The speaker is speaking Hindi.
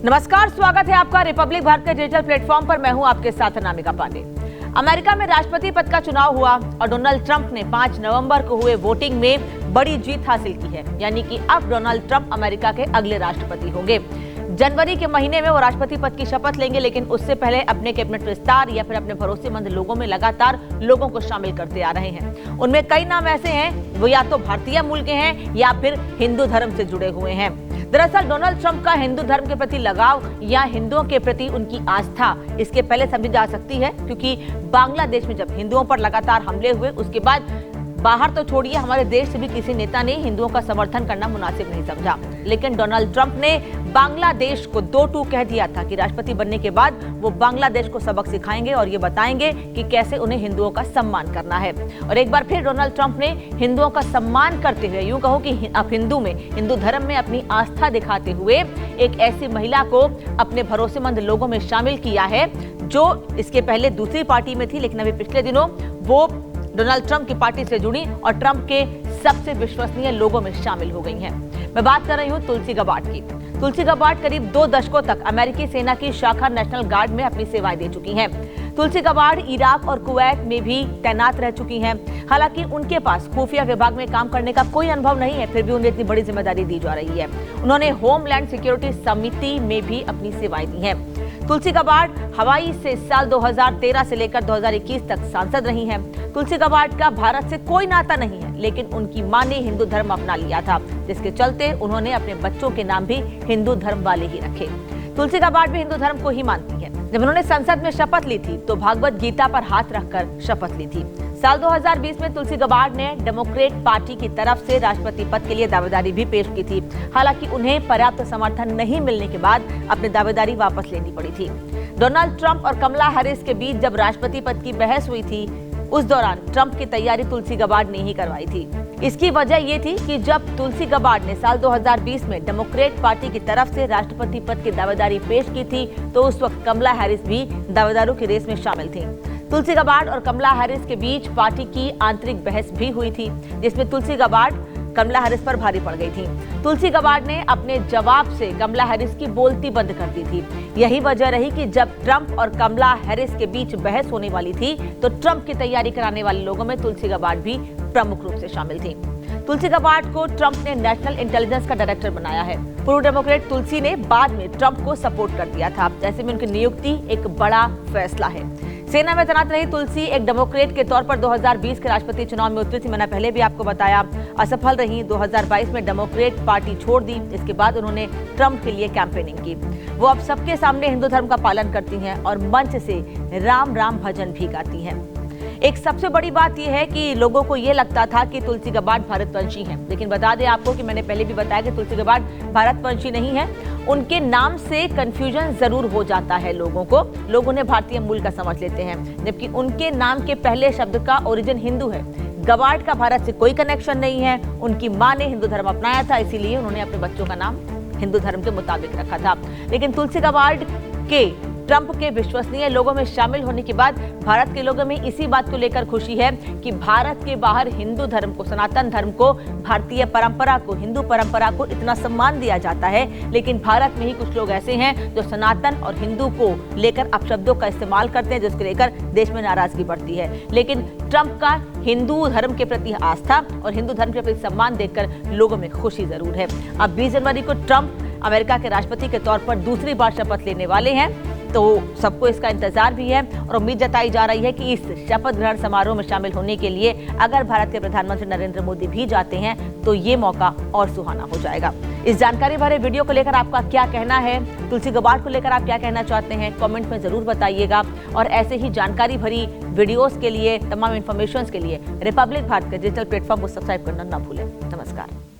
नमस्कार, स्वागत है आपका रिपब्लिक भारत के डिजिटल प्लेटफॉर्म पर। मैं हूं आपके साथ अनामिका पांडे। अमेरिका में राष्ट्रपति पद का चुनाव हुआ और डोनाल्ड ट्रंप ने 5 नवंबर को हुए वोटिंग में बड़ी जीत हासिल की है। यानी कि अब डोनाल्ड ट्रंप अमेरिका के अगले राष्ट्रपति होंगे। जनवरी के महीने में वो राष्ट्रपति पद की शपथ लेंगे, लेकिन उससे पहले अपने कैबिनेट विस्तार या फिर अपने भरोसेमंद लोगों में लगातार लोगों को शामिल करते आ रहे हैं। उनमें कई नाम ऐसे हैं वो या तो भारतीय मूल के हैं या फिर हिंदू धर्म से जुड़े हुए हैं। दरअसल डोनाल्ड ट्रंप का हिंदू धर्म के प्रति लगाव या हिंदुओं के प्रति उनकी आस्था इसके पहले समझी जा सकती है, क्योंकि बांग्लादेश में जब हिंदुओं पर लगातार हमले हुए उसके बाद बाहर तो छोड़िए, हमारे देश से भी किसी नेता ने हिंदुओं का समर्थन करना मुनासिब नहीं समझा। लेकिन डोनाल्ड ट्रंप ने बांग्लादेश को 2-2 कह दिया था कि राष्ट्रपति बनने के बाद वो बांग्लादेश को सबक सिखाएंगे और ये बताएंगे कि कैसे उन्हें हिंदुओं का सम्मान करना है। और एक बार फिर डोनाल्ड ट्रंप ने हिंदुओं का सम्मान करते हुए, यूं कहो कि अब हिंदू धर्म में अपनी आस्था दिखाते हुए एक ऐसी महिला को अपने भरोसेमंद लोगों में शामिल किया है जो इसके पहले दूसरी पार्टी में थी, लेकिन अभी पिछले दिनों वो डोनाल्ड ट्रंप की पार्टी से जुड़ी और ट्रंप के सबसे विश्वसनीय लोगों में शामिल हो गई हैं। मैं बात कर रही हूं तुलसी गबार्ड की। तुलसी गबार्ड करीब 2 दशकों तक अमेरिकी सेना की शाखा नेशनल गार्ड में अपनी सेवाएं दे चुकी हैं। तुलसी गबार्ड इराक और कुवैत में भी तैनात रह चुकी हैं। हालांकि उनके पास खुफिया विभाग में काम करने का कोई अनुभव नहीं है, फिर भी उन्हें इतनी बड़ी जिम्मेदारी दी जा रही है। उन्होंने होमलैंड सिक्योरिटी समिति में भी अपनी सेवाएं दी हैं। तुलसी गबार्ड हवाई से साल 2013 से लेकर 2021 तक सांसद रही हैं। तुलसी गबार्ड का भारत से कोई नाता नहीं है, लेकिन उनकी मां ने हिंदू धर्म अपना लिया था, जिसके चलते उन्होंने अपने बच्चों के नाम भी हिंदू धर्म वाले ही रखे। तुलसी गबार्ड भी हिंदू धर्म को ही मानती है। जब उन्होंने संसद में शपथ ली थी तो भागवत गीता पर हाथ रखकर शपथ ली थी। साल 2020 में तुलसी गबार्ड ने डेमोक्रेट पार्टी की तरफ से राष्ट्रपति पद के लिए दावेदारी भी पेश की थी। हालांकि उन्हें पर्याप्त समर्थन नहीं मिलने के बाद अपनी दावेदारी वापस लेनी पड़ी थी। डोनाल्ड ट्रंप और कमला हैरिस के बीच जब राष्ट्रपति पद की बहस हुई थी, उस दौरान ट्रंप की तैयारी तुलसी गबार्ड ने ही करवाई थी। इसकी वजह ये थी कि जब तुलसी गबार्ड ने साल 2020 में डेमोक्रेट पार्टी की तरफ से राष्ट्रपति पद की दावेदारी पेश की थी, तो उस वक्त कमला हैरिस भी दावेदारों की रेस में शामिल थी। तुलसी गबार्ड और कमला हैरिस के बीच पार्टी की आंतरिक बहस भी हुई थी, जिसमें तुलसी गबार्ड कमला हैरिस पर भारी पड़ गई थी। तुलसी गबार्ड ने अपने जवाब से कमला हैरिस की बोलती बंद कर दी थी। यही वजह रही कि जब ट्रंप और कमला हैरिस के बीच बहस होने वाली थी, तो ट्रंप की तैयारी कराने वाले लोगों में तुलसी गबार्ड भी प्रमुख रूप से शामिल थी। तुलसी गबार्ड को ट्रंप ने नेशनल इंटेलिजेंस का डायरेक्टर बनाया है। पूर्व डेमोक्रेट तुलसी ने बाद में ट्रंप को सपोर्ट कर दिया था। ऐसे में उनकी नियुक्ति एक बड़ा फैसला है। सेना में तैनात रही तुलसी एक डेमोक्रेट के तौर पर 2020 के राष्ट्रपति चुनाव में उतरी थी। मैंने पहले भी आपको बताया, असफल रही। 2022 में डेमोक्रेट पार्टी छोड़ दी। इसके बाद उन्होंने ट्रंप के लिए कैंपेनिंग की। वो अब सबके सामने हिंदू धर्म का पालन करती हैं और मंच से राम राम भजन भी गाती हैं। एक सबसे बड़ी बात यह है कि लोगों को यह लगता था कि तुलसी गबार्ड भारतवंशी हैं, लेकिन बता दें आपको कि मैंने पहले भी बताया कि तुलसी गबार्ड भारतवंशी नहीं है। उनके नाम से कंफ्यूजन जरूर हो जाता है लोगों को। लोग उन्हें भारतीय मूल का समझ लेते हैं, जबकि उनके नाम के पहले शब्द का ओरिजिन हिंदू है। गबार्ड का भारत से कोई कनेक्शन नहीं है। उनकी मां ने हिंदू धर्म अपनाया था, इसीलिए उन्होंने अपने बच्चों का नाम हिंदू धर्म के मुताबिक रखा था। लेकिन तुलसी गबार्ड के ट्रंप के विश्वसनीय लोगों में शामिल होने के बाद भारत के लोगों में इसी बात को लेकर खुशी है कि भारत के बाहर हिंदू धर्म को, सनातन धर्म को, भारतीय परंपरा को, हिंदू परंपरा को इतना सम्मान दिया जाता है, लेकिन भारत में ही कुछ लोग ऐसे हैं जो सनातन और हिंदू को लेकर अपशब्दों का इस्तेमाल करते हैं, जिसको लेकर देश में नाराजगी बढ़ती है। लेकिन ट्रंप का हिंदू धर्म के प्रति आस्था और हिंदू धर्म के प्रति सम्मान देखकर लोगों में खुशी जरूर है। अब 20 जनवरी को ट्रंप अमेरिका के राष्ट्रपति के तौर पर दूसरी बार शपथ लेने वाले हैं, तो सबको इसका इंतजार भी है और उम्मीद जताई जा रही है कि इस शपथ ग्रहण समारोह में शामिल होने के लिए अगर भारत के प्रधानमंत्री नरेंद्र मोदी भी जाते हैं तो ये मौका और सुहाना हो जाएगा। इस जानकारी भरे वीडियो को लेकर आपका क्या कहना है? तुलसी गबार्ड को लेकर आप क्या कहना चाहते हैं? कमेंट में जरूर बताइएगा। और ऐसे ही जानकारी भरी वीडियोस के लिए, तमाम इन्फॉर्मेशन के लिए रिपब्लिक भारत के डिजिटल प्लेटफॉर्म को सब्सक्राइब करना ना भूलें। नमस्कार।